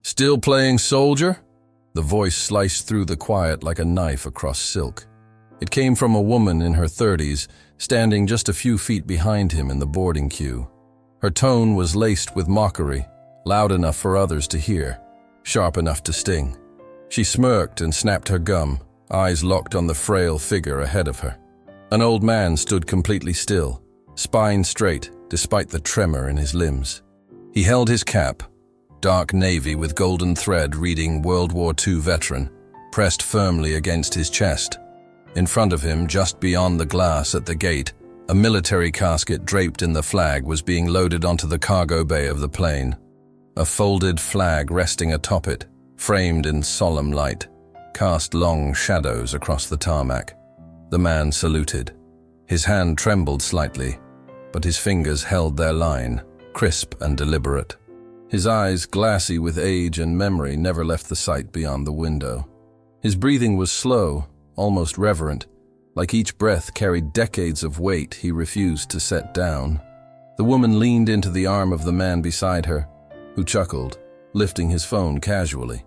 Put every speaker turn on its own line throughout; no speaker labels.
"Still playing soldier?" The voice sliced through the quiet like a knife across silk. It came from a woman in her 30s, standing just a few feet behind him in the boarding queue. Her tone was laced with mockery, loud enough for others to hear, sharp enough to sting. She smirked and snapped her gum, eyes locked on the frail figure ahead of her. An old man stood completely still, spine straight despite the tremor in his limbs. He held his cap, dark navy with golden thread reading World War II veteran, pressed firmly against his chest. In front of him, just beyond the glass at the gate, a military casket draped in the flag was being loaded onto the cargo bay of the plane. A folded flag resting atop it, framed in solemn light, cast long shadows across the tarmac. The man saluted. His hand trembled slightly, but his fingers held their line, crisp and deliberate. His eyes, glassy with age and memory, never left the sight beyond the window. His breathing was slow, almost reverent, like each breath carried decades of weight he refused to set down. The woman leaned into the arm of the man beside her, who chuckled, lifting his phone casually.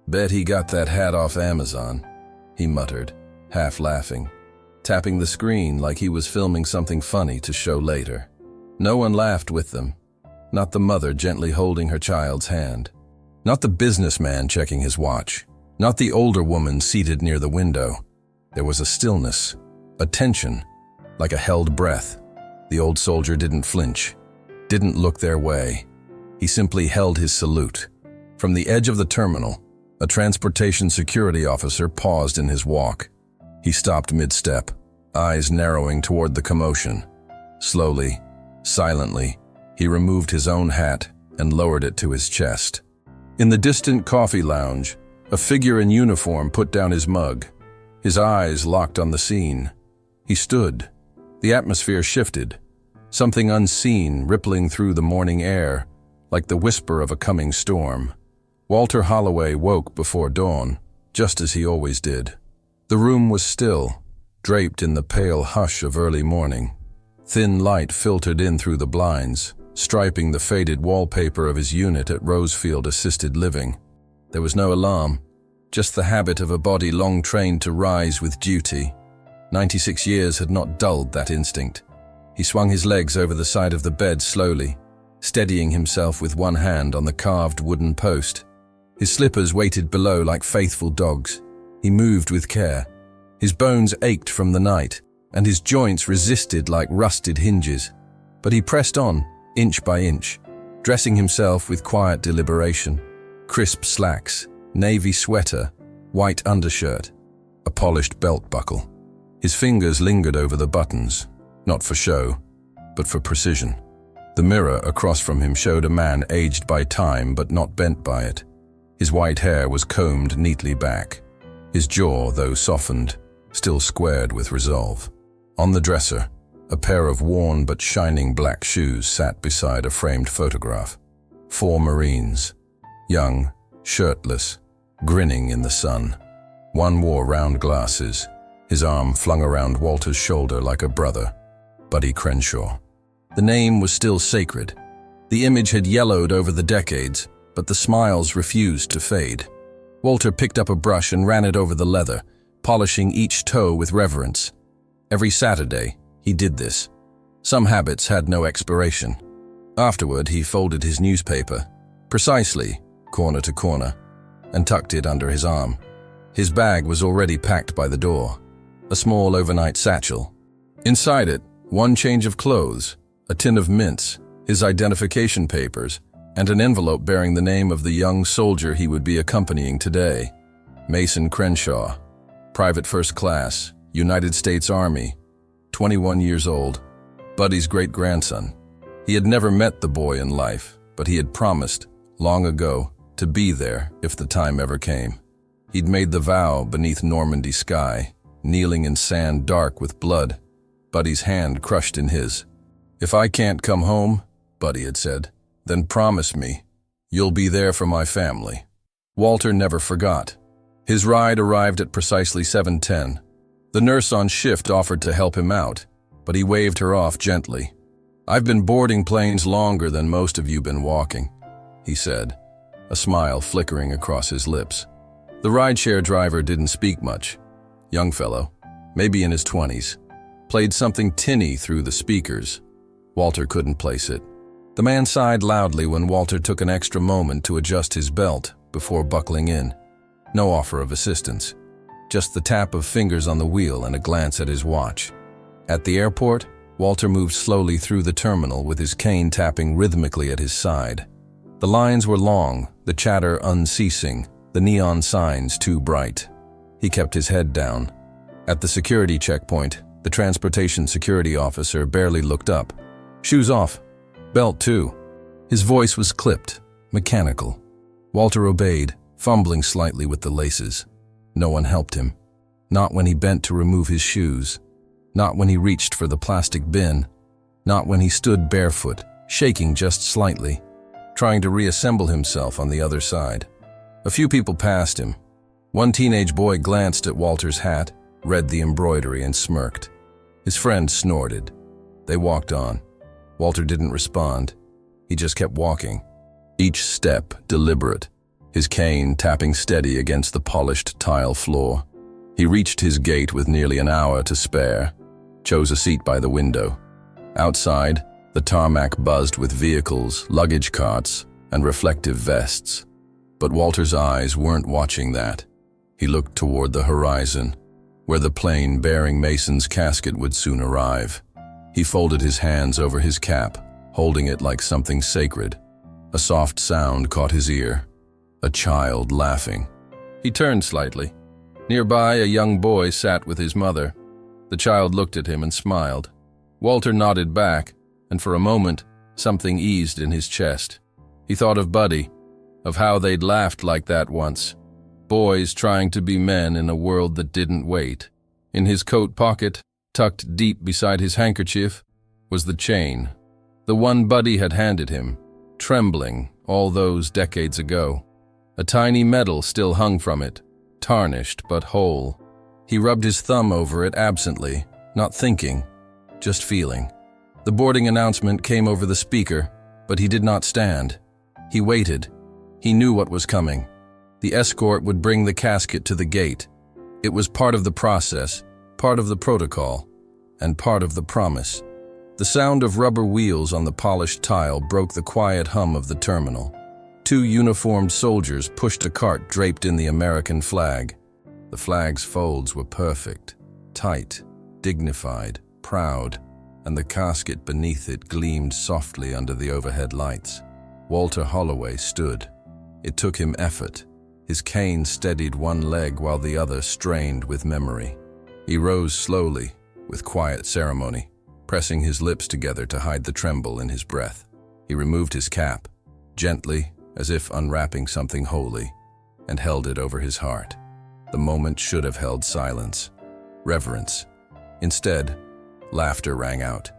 "Bet he got that hat off Amazon," he muttered, half laughing, tapping the screen like he was filming something funny to show later. No one laughed with them, not the mother gently holding her child's hand, not the businessman checking his watch, not the older woman seated near the window. There was a stillness, a tension, like a held breath. The old soldier didn't flinch, didn't look their way. He simply held his salute. From the edge of the terminal, a transportation security officer paused in his walk. He stopped mid-step, eyes narrowing toward the commotion. Slowly, silently, he removed his own hat and lowered it to his chest. In the distant coffee lounge, a figure in uniform put down his mug. His eyes locked on the scene. He stood. The atmosphere shifted, something unseen rippling through the morning air, like the whisper of a coming storm. Walter Holloway woke before dawn, just as he always did. The room was still, draped in the pale hush of early morning. Thin light filtered in through the blinds, striping the faded wallpaper of his unit at Rosefield Assisted Living. There was no alarm, just the habit of a body long trained to rise with duty. 96 years had not dulled that instinct. He swung his legs over the side of the bed slowly, steadying himself with one hand on the carved wooden post. His slippers waited below like faithful dogs. He moved with care. His bones ached from the night, and his joints resisted like rusted hinges. But he pressed on, inch by inch, dressing himself with quiet deliberation. Crisp slacks, navy sweater, white undershirt, a polished belt buckle. His fingers lingered over the buttons, not for show, but for precision. The mirror across from him showed a man aged by time but not bent by it. His white hair was combed neatly back. His jaw, though softened, still squared with resolve. On the dresser, a pair of worn but shining black shoes sat beside a framed photograph. 4 Marines, young, shirtless, grinning in the sun. One wore round glasses, his arm flung around Walter's shoulder like a brother, Buddy Crenshaw. The name was still sacred. The image had yellowed over the decades, but the smiles refused to fade. Walter picked up a brush and ran it over the leather, polishing each toe with reverence. Every Saturday, he did this. Some habits had no expiration. Afterward, he folded his newspaper, precisely, corner to corner, and tucked it under his arm. His bag was already packed by the door, a small overnight satchel. Inside it, one change of clothes, a tin of mints, his identification papers, and an envelope bearing the name of the young soldier he would be accompanying today. Mason Crenshaw, Private First Class, United States Army, 21 years old, Buddy's great-grandson. He had never met the boy in life, but he had promised, long ago, to be there if the time ever came. He'd made the vow beneath Normandy sky, kneeling in sand dark with blood, Buddy's hand crushed in his. "If I can't come home," Buddy had said, "then promise me, you'll be there for my family." Walter never forgot. His ride arrived at precisely 7:10. The nurse on shift offered to help him out, but he waved her off gently. "I've been boarding planes longer than most of you been walking," he said, a smile flickering across his lips. The rideshare driver didn't speak much. Young fellow, maybe in his 20s, played something tinny through the speakers. Walter couldn't place it. The man sighed loudly when Walter took an extra moment to adjust his belt before buckling in. No offer of assistance, just the tap of fingers on the wheel and a glance at his watch. At the airport, Walter moved slowly through the terminal with his cane tapping rhythmically at his side. The lines were long, the chatter unceasing, the neon signs too bright. He kept his head down. At the security checkpoint, the transportation security officer barely looked up. Shoes off. Belt too. His voice was clipped, mechanical. Walter obeyed, fumbling slightly with the laces. No one helped him. Not when he bent to remove his shoes. Not when he reached for the plastic bin. Not when he stood barefoot, shaking just slightly, trying to reassemble himself on the other side. A few people passed him. One teenage boy glanced at Walter's hat, read the embroidery, and smirked. His friend snorted. They walked on. Walter didn't respond. He just kept walking, each step deliberate, his cane tapping steady against the polished tile floor. He reached his gate with nearly an hour to spare, chose a seat by the window. Outside, the tarmac buzzed with vehicles, luggage carts, and reflective vests. But Walter's eyes weren't watching that. He looked toward the horizon, where the plane bearing Mason's casket would soon arrive. He folded his hands over his cap, holding it like something sacred. A soft sound caught his ear. A child laughing. He turned slightly. Nearby, a young boy sat with his mother. The child looked at him and smiled. Walter nodded back, and for a moment, something eased in his chest. He thought of Buddy, of how they'd laughed like that once. Boys trying to be men in a world that didn't wait. In his coat pocket, tucked deep beside his handkerchief, was the chain. The one Buddy had handed him, trembling all those decades ago. A tiny medal still hung from it, tarnished but whole. He rubbed his thumb over it absently, not thinking, just feeling. The boarding announcement came over the speaker, but he did not stand. He waited. He knew what was coming. The escort would bring the casket to the gate. It was part of the process, part of the protocol, and part of the promise. The sound of rubber wheels on the polished tile broke the quiet hum of the terminal. Two uniformed soldiers pushed a cart draped in the American flag. The flag's folds were perfect, tight, dignified, proud, and the casket beneath it gleamed softly under the overhead lights. Walter Holloway stood. It took him effort. His cane steadied one leg while the other strained with memory. He rose slowly, with quiet ceremony, pressing his lips together to hide the tremble in his breath. He removed his cap, gently, as if unwrapping something holy, and held it over his heart. The moment should have held silence, reverence. Instead, laughter rang out.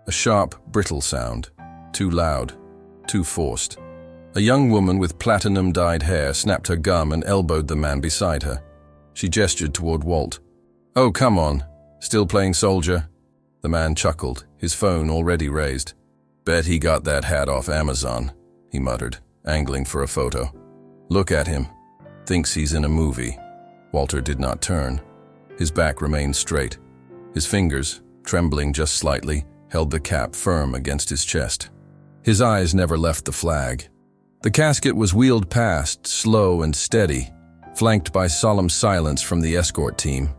A sharp, brittle sound, too loud, too forced. A young woman with platinum-dyed hair snapped her gum and elbowed the man beside her. She gestured toward Walt. "Oh, come on. Still playing soldier?" The man chuckled, his phone already raised. "Bet he got that hat off Amazon," he muttered, angling for a photo. "Look at him. Thinks he's in a movie." Walter did not turn. His back remained straight. His fingers, trembling just slightly, held the cap firm against his chest. His eyes never left the flag. The casket was wheeled past, slow and steady, flanked by solemn silence from the escort team.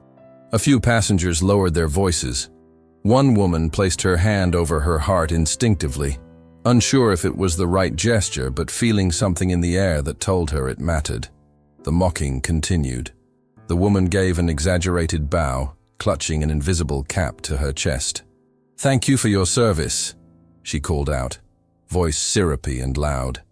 A few passengers lowered their voices. One woman placed her hand over her heart instinctively, unsure if it was the right gesture, but feeling something in the air that told her it mattered. The mocking continued. The woman gave an exaggerated bow, clutching an invisible cap to her chest. "Thank you for your service," she called out, voice syrupy and loud.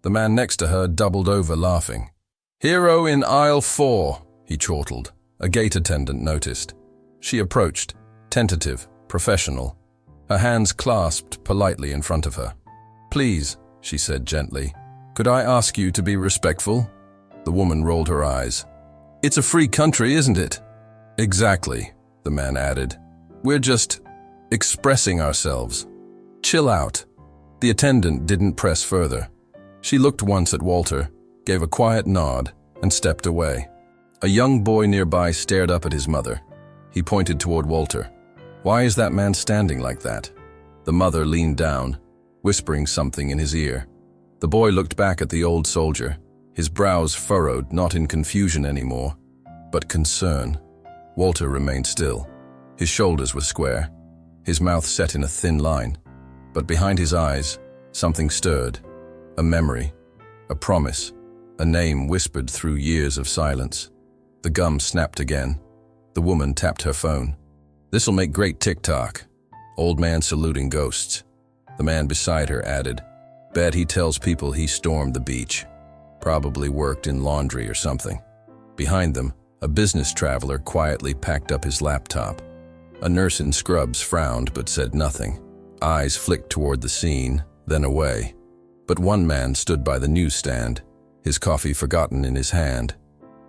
The man next to her doubled over laughing. "Hero in aisle 4, he chortled. A gate attendant noticed. She approached, tentative, professional, her hands clasped politely in front of her. "Please," she said gently, "could I ask you to be respectful?" The woman rolled her eyes. "It's a free country, isn't it?" "Exactly," the man added. "We're just expressing ourselves. Chill out." The attendant didn't press further. She looked once at Walter, gave a quiet nod, and stepped away. A young boy nearby stared up at his mother. He pointed toward Walter. "Why is that man standing like that?" The mother leaned down, whispering something in his ear. The boy looked back at the old soldier, his brows furrowed, not in confusion anymore, but concern. Walter remained still. His shoulders were square, his mouth set in a thin line, but behind his eyes, something stirred. A memory, a promise, a name whispered through years of silence. The gum snapped again. The woman tapped her phone. "This'll make great TikTok." Old man saluting ghosts. The man beside her added, "Bet he tells people he stormed the beach. Probably worked in laundry or something." Behind them, a business traveler quietly packed up his laptop. A nurse in scrubs frowned but said nothing. Eyes flicked toward the scene, then away. But one man stood by the newsstand, his coffee forgotten in his hand.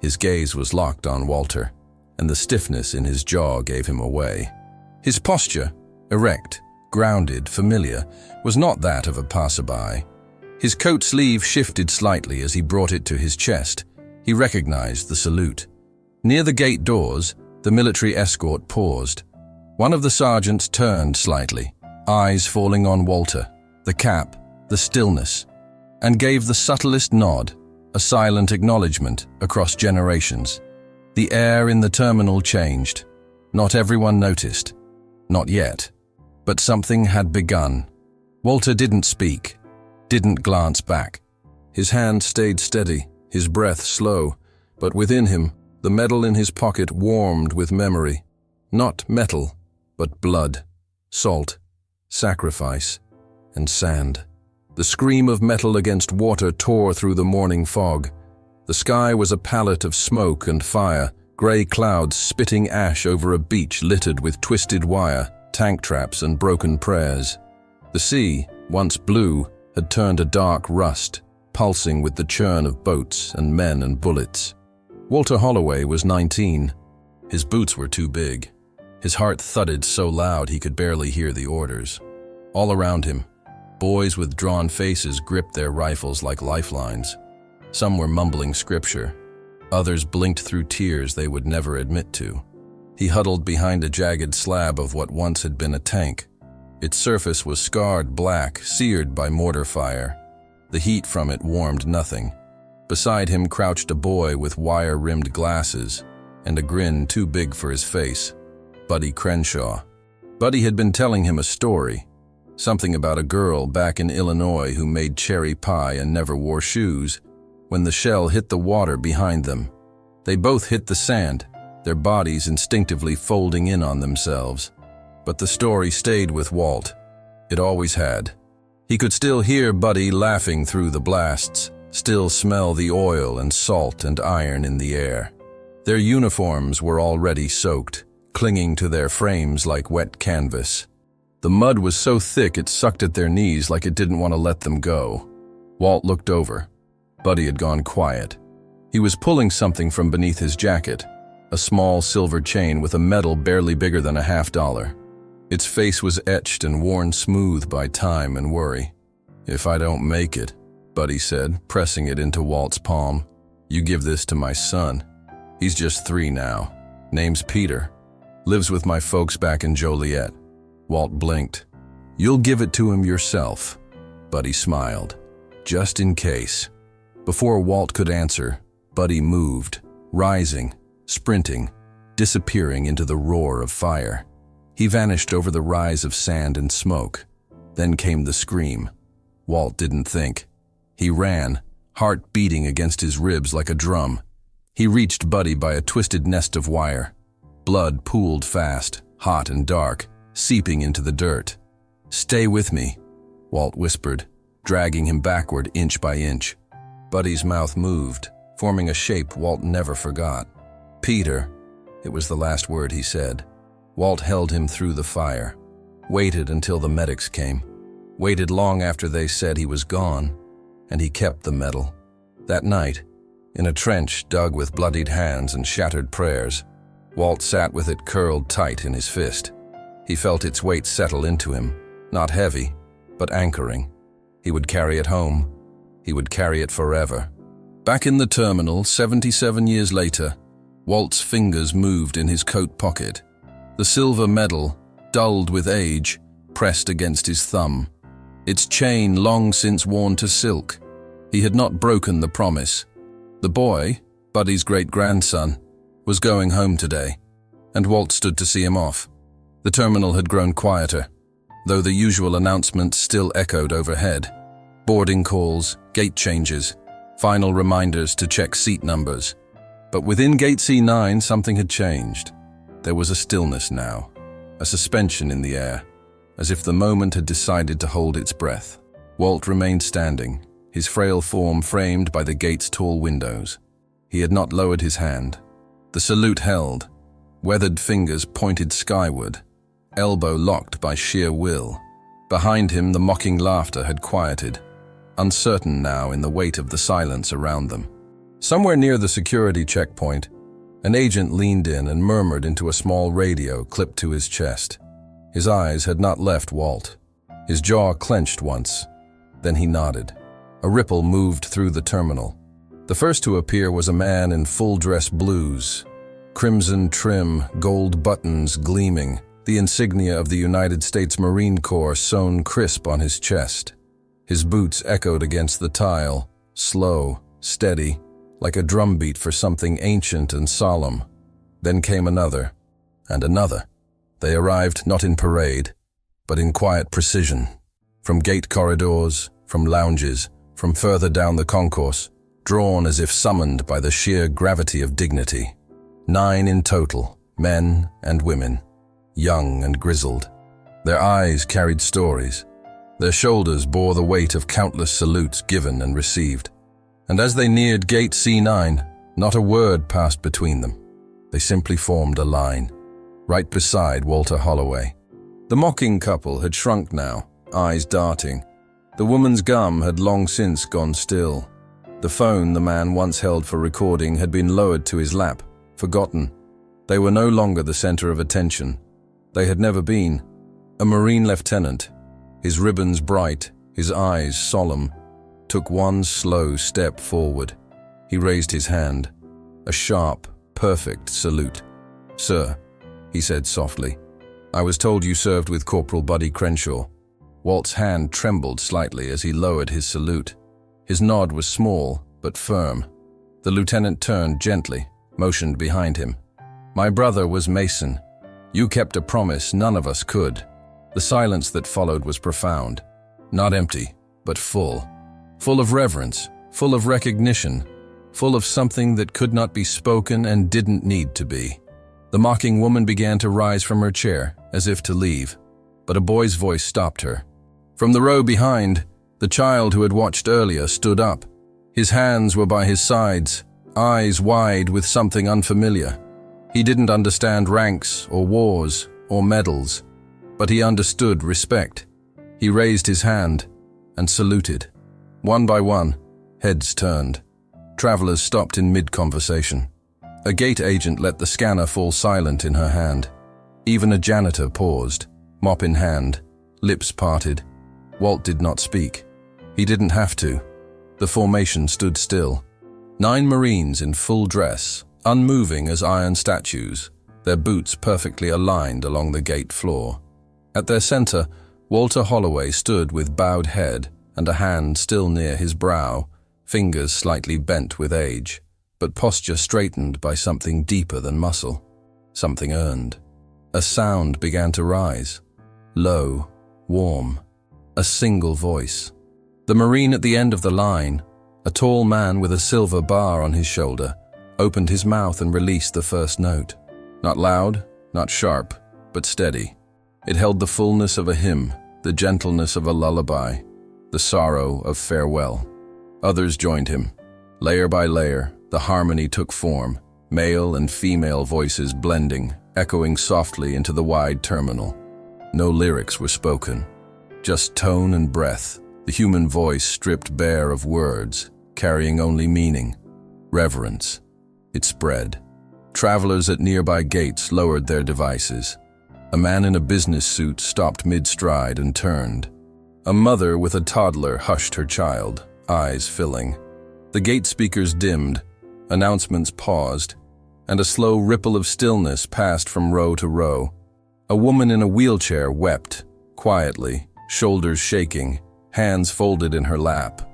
His gaze was locked on Walter, and the stiffness in his jaw gave him away. His posture, erect, grounded, familiar, was not that of a passerby. His coat sleeve shifted slightly as he brought it to his chest. He recognized the salute. Near the gate doors, the military escort paused. One of the sergeants turned slightly, eyes falling on Walter, the cap, the stillness, and gave the subtlest nod, a silent acknowledgement across generations. The air in the terminal changed. Not everyone noticed. Not yet. But something had begun. Walter didn't speak, didn't glance back. His hand stayed steady, his breath slow, but within him, the metal in his pocket warmed with memory. Not metal, but blood, salt, sacrifice, and sand. The scream of metal against water tore through the morning fog. The sky was a palette of smoke and fire, gray clouds spitting ash over a beach littered with twisted wire, tank traps, and broken prayers. The sea, once blue, had turned a dark rust, pulsing with the churn of boats and men and bullets. Walter Holloway was 19. His boots were too big. His heart thudded so loud he could barely hear the orders. All around him, boys with drawn faces gripped their rifles like lifelines. Some were mumbling scripture. Others blinked through tears they would never admit to. He huddled behind a jagged slab of what once had been a tank. Its surface was scarred black, seared by mortar fire. The heat from it warmed nothing. Beside him crouched a boy with wire-rimmed glasses and a grin too big for his face. Buddy Crenshaw. Buddy had been telling him a story. Something about a girl back in Illinois who made cherry pie and never wore shoes. When the shell hit the water behind them, they both hit the sand, their bodies instinctively folding in on themselves. But the story stayed with Walt. It always had. He could still hear Buddy laughing through the blasts, still smell the oil and salt and iron in the air. Their uniforms were already soaked, clinging to their frames like wet canvas. The mud was so thick it sucked at their knees like it didn't want to let them go. Walt looked over. Buddy had gone quiet. He was pulling something from beneath his jacket, a small silver chain with a medal barely bigger than a $50. Its face was etched and worn smooth by time and worry. "If I don't make it," Buddy said, pressing it into Walt's palm, "you give this to my son. He's just 3 now. Name's Peter. Lives with my folks back in Joliet." Walt blinked. "You'll give it to him yourself." Buddy smiled. "Just in case." Before Walt could answer, Buddy moved, rising, sprinting, disappearing into the roar of fire. He vanished over the rise of sand and smoke. Then came the scream. Walt didn't think. He ran, heart beating against his ribs like a drum. He reached Buddy by a twisted nest of wire. Blood pooled fast, hot and dark, seeping into the dirt. "Stay with me," Walt whispered, dragging him backward inch by inch. Buddy's mouth moved, forming a shape Walt never forgot. "Peter," it was the last word he said. Walt held him through the fire, waited until the medics came, waited long after they said he was gone, and he kept the medal. That night, in a trench dug with bloodied hands and shattered prayers, Walt sat with it curled tight in his fist. He felt its weight settle into him, not heavy, but anchoring. He would carry it home. He would carry it forever. Back in the terminal, 77 years later, Walt's fingers moved in his coat pocket. The silver medal, dulled with age, pressed against his thumb. Its chain long since worn to silk. He had not broken the promise. The boy, Buddy's great-grandson, was going home today, and Walt stood to see him off. The terminal had grown quieter, though the usual announcements still echoed overhead. Boarding calls, gate changes, final reminders to check seat numbers. But within Gate C9, something had changed. There was a stillness now, a suspension in the air, as if the moment had decided to hold its breath. Walt remained standing, his frail form framed by the gate's tall windows. He had not lowered his hand. The salute held, weathered fingers pointed skyward, elbow locked by sheer will. Behind him, the mocking laughter had quieted, uncertain now in the weight of the silence around them. Somewhere near the security checkpoint, an agent leaned in and murmured into a small radio clipped to his chest. His eyes had not left Walt. His jaw clenched once. Then he nodded. A ripple moved through the terminal. The first to appear was a man in full-dress blues, crimson trim, gold buttons gleaming, the insignia of the United States Marine Corps sewn crisp on his chest. His boots echoed against the tile, slow, steady, like a drumbeat for something ancient and solemn. Then came another, and another. They arrived not in parade, but in quiet precision. From gate corridors, from lounges, from further down the concourse, drawn as if summoned by the sheer gravity of dignity. 9 in total, men and women, young and grizzled. Their eyes carried stories. Their shoulders bore the weight of countless salutes given and received. And as they neared Gate C9, not a word passed between them. They simply formed a line, right beside Walter Holloway. The mocking couple had shrunk now, eyes darting. The woman's gum had long since gone still. The phone the man once held for recording had been lowered to his lap, forgotten. They were no longer the center of attention. They had never been. A Marine lieutenant, his ribbons bright, his eyes solemn, took one slow step forward. He raised his hand, a sharp, perfect salute. "Sir," he said softly, "I was told you served with Corporal Buddy Crenshaw." Walt's hand trembled slightly as he lowered his salute. His nod was small, but firm. The lieutenant turned gently, motioned behind him. "My brother was Mason. You kept a promise none of us could." The silence that followed was profound, not empty, but full. Full of reverence, full of recognition, full of something that could not be spoken and didn't need to be. The mocking woman began to rise from her chair, as if to leave, but a boy's voice stopped her. From the row behind, the child who had watched earlier stood up. His hands were by his sides, eyes wide with something unfamiliar. He didn't understand ranks or wars or medals, but he understood respect. He raised his hand and saluted. One by one, heads turned. Travelers stopped in mid-conversation. A gate agent let the scanner fall silent in her hand. Even a janitor paused, mop in hand, lips parted. Walt did not speak. He didn't have to. The formation stood still. 9 Marines in full dress, unmoving as iron statues, their boots perfectly aligned along the gate floor. At their center, Walter Holloway stood with bowed head and a hand still near his brow, fingers slightly bent with age, but posture straightened by something deeper than muscle, something earned. A sound began to rise, low, warm, a single voice. The Marine at the end of the line, a tall man with a silver bar on his shoulder, opened his mouth and released the first note. Not loud, not sharp, but steady. It held the fullness of a hymn, the gentleness of a lullaby, the sorrow of farewell. Others joined him. Layer by layer, the harmony took form, male and female voices blending, echoing softly into the wide terminal. No lyrics were spoken, just tone and breath, the human voice stripped bare of words, carrying only meaning, reverence. It spread. Travelers at nearby gates lowered their devices. A man in a business suit stopped mid-stride and turned. A mother with a toddler hushed her child, eyes filling. The gate speakers dimmed, announcements paused, and a slow ripple of stillness passed from row to row. A woman in a wheelchair wept, quietly, shoulders shaking, hands folded in her lap.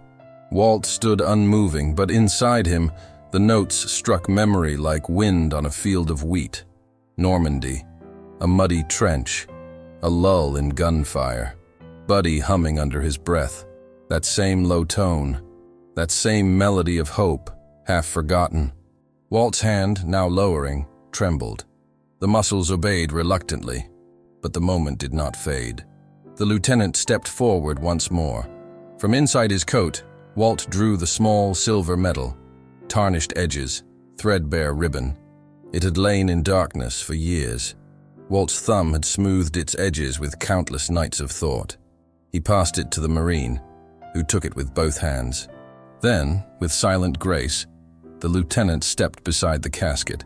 Walt stood unmoving, but inside him, the notes struck memory like wind on a field of wheat. Normandy, a muddy trench, a lull in gunfire, Buddy humming under his breath, that same low tone, that same melody of hope, half forgotten. Walt's hand, now lowering, trembled. The muscles obeyed reluctantly, but the moment did not fade. The lieutenant stepped forward once more. From inside his coat, Walt drew the small silver medal, tarnished edges, threadbare ribbon. It had lain in darkness for years. Walt's thumb had smoothed its edges with countless nights of thought. He passed it to the Marine, who took it with both hands. Then, with silent grace, the lieutenant stepped beside the casket,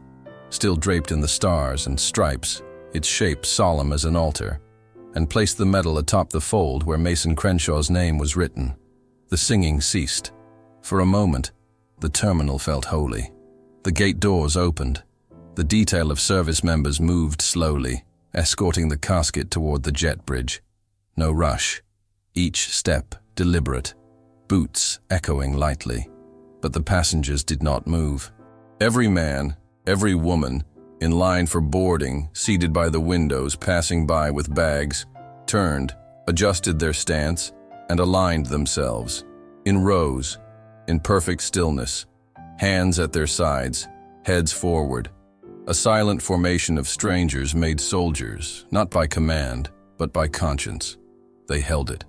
still draped in the stars and stripes, its shape solemn as an altar, and placed the medal atop the fold where Mason Crenshaw's name was written. The singing ceased. For a moment, the terminal felt holy. The gate doors opened. The detail of service members moved slowly, escorting the casket toward the jet bridge. No rush. Each step deliberate, boots echoing lightly. But the passengers did not move. Every man, every woman, in line for boarding, seated by the windows, passing by with bags, turned, adjusted their stance, and aligned themselves, in rows, in perfect stillness, hands at their sides, heads forward. A silent formation of strangers made soldiers, not by command, but by conscience. They held it.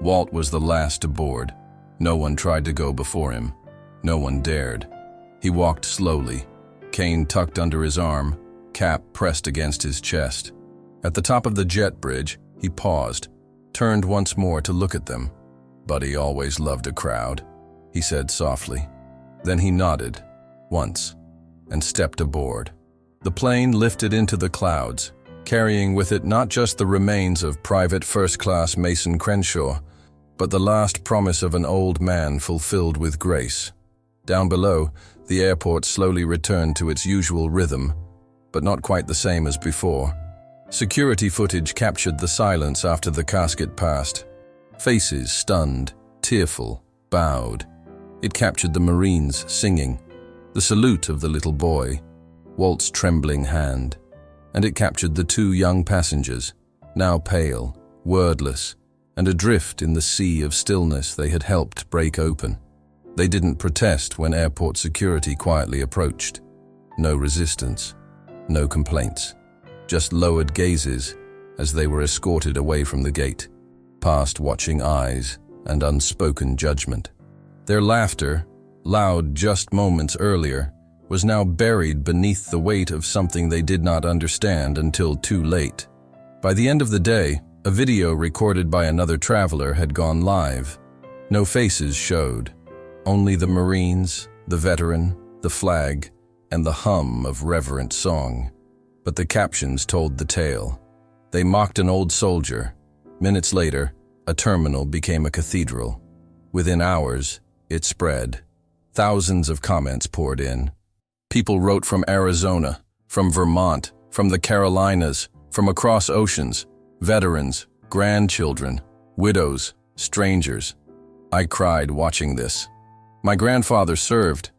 Walt was the last to board. No one tried to go before him. No one dared. He walked slowly, cane tucked under his arm, cap pressed against his chest. At the top of the jet bridge, he paused, turned once more to look at them. "Buddy always loved a crowd," he said softly. Then he nodded, once, and stepped aboard. The plane lifted into the clouds, carrying with it not just the remains of Private First Class Mason Crenshaw, but the last promise of an old man fulfilled with grace. Down below, the airport slowly returned to its usual rhythm, but not quite the same as before. Security footage captured the silence after the casket passed. Faces stunned, tearful, bowed. It captured the Marines singing, the salute of the little boy, Walt's trembling hand. And it captured the two young passengers, now pale, wordless, and adrift in the sea of stillness they had helped break open. They didn't protest when airport security quietly approached. No resistance, no complaints, just lowered gazes as they were escorted away from the gate, past watching eyes and unspoken judgment. Their laughter, loud just moments earlier, was now buried beneath the weight of something they did not understand until too late. By the end of the day, a video recorded by another traveler had gone live. No faces showed, only the Marines, the veteran, the flag, and the hum of reverent song. But the captions told the tale. They mocked an old soldier. Minutes later, a terminal became a cathedral. Within hours, it spread. Thousands of comments poured in. People wrote from Arizona, from Vermont, from the Carolinas, from across oceans, veterans, grandchildren, widows, strangers. I cried watching this. My grandfather served.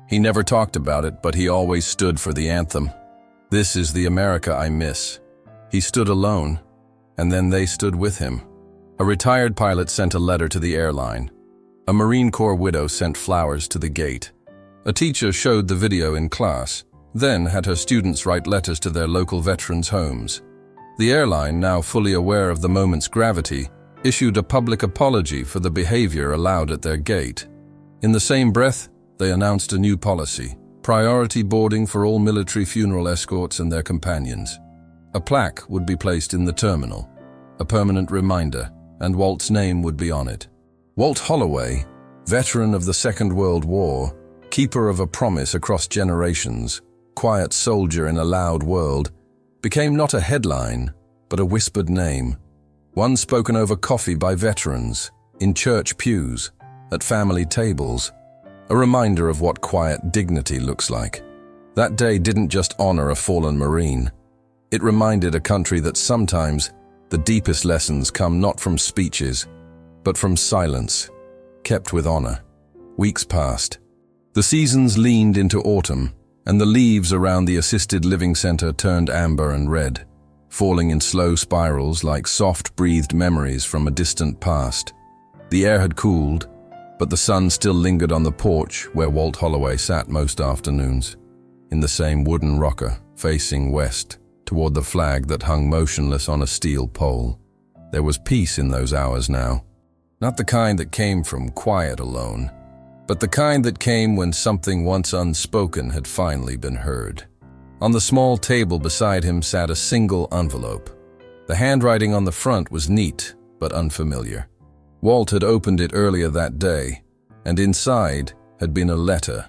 He never talked about it, but he always stood for the anthem. This is the America I miss. He stood alone, and then they stood with him. A retired pilot sent a letter to the airline. A Marine Corps widow sent flowers to the gate. A teacher showed the video in class, then had her students write letters to their local veterans' homes. The airline, now fully aware of the moment's gravity, issued a public apology for the behavior allowed at their gate. In the same breath, they announced a new policy: priority boarding for all military funeral escorts and their companions. A plaque would be placed in the terminal, a permanent reminder, and Walt's name would be on it. Walt Holloway, veteran of the Second World War, keeper of a promise across generations, quiet soldier in a loud world, became not a headline, but a whispered name. One spoken over coffee by veterans, in church pews, at family tables. a reminder of what quiet dignity looks like. That day didn't just honor a fallen Marine. It reminded a country that sometimes the deepest lessons come not from speeches, but from silence, kept with honor. Weeks passed. The seasons leaned into autumn, and the leaves around the assisted living center turned amber and red, falling in slow spirals like soft-breathed memories from a distant past. The air had cooled, but the sun still lingered on the porch where Walt Holloway sat most afternoons, in the same wooden rocker, facing west, toward the flag that hung motionless on a steel pole. There was peace in those hours now. Not the kind that came from quiet alone, but the kind that came when something once unspoken had finally been heard. On the small table beside him sat a single envelope. The handwriting on the front was neat, but unfamiliar. Walt had opened it earlier that day, and inside had been a letter,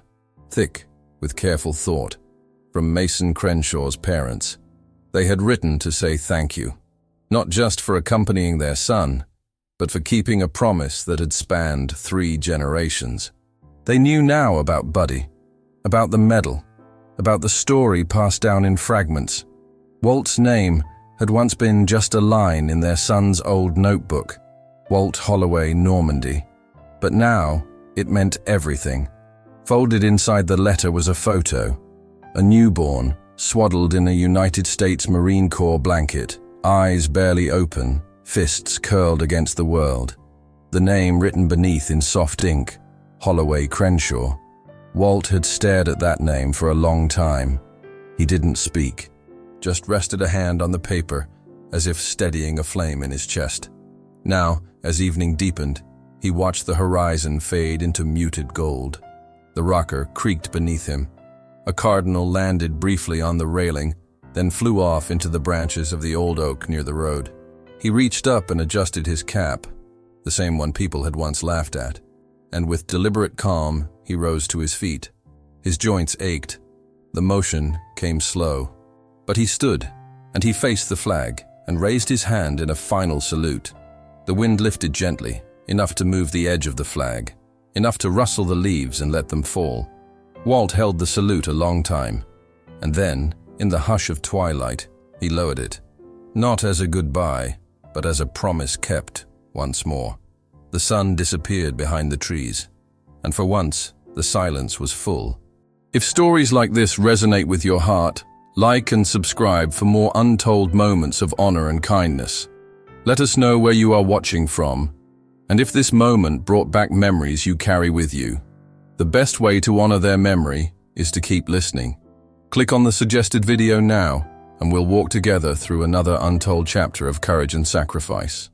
thick with careful thought, from Mason Crenshaw's parents. They had written to say thank you, not just for accompanying their son, but for keeping a promise that had spanned 3 generations. They knew now about Buddy, about the medal, about the story passed down in fragments. Walt's name had once been just a line in their son's old notebook, Walt Holloway, Normandy. But now it meant everything. Folded inside the letter was a photo, a newborn, swaddled in a United States Marine Corps blanket, eyes barely open, fists curled against the world. The name written beneath in soft ink, Holloway Crenshaw. Walt had stared at that name for a long time. He didn't speak, just rested a hand on the paper as if steadying a flame in his chest. Now, as evening deepened, he watched the horizon fade into muted gold. The rocker creaked beneath him. A cardinal landed briefly on the railing, then flew off into the branches of the old oak near the road. He reached up and adjusted his cap, the same one people had once laughed at, and with deliberate calm, he rose to his feet. His joints ached. The motion came slow. But he stood, and he faced the flag, and raised his hand in a final salute. The wind lifted gently, enough to move the edge of the flag, enough to rustle the leaves and let them fall. Walt held the salute a long time, and then, in the hush of twilight, he lowered it. Not as a goodbye, but as a promise kept once more. The sun disappeared behind the trees, and for once, the silence was full. If stories like this resonate with your heart, like and subscribe for more untold moments of honor and kindness. Let us know where you are watching from, and if this moment brought back memories you carry with you. The best way to honor their memory is to keep listening. Click on the suggested video now, and we'll walk together through another untold chapter of courage and sacrifice.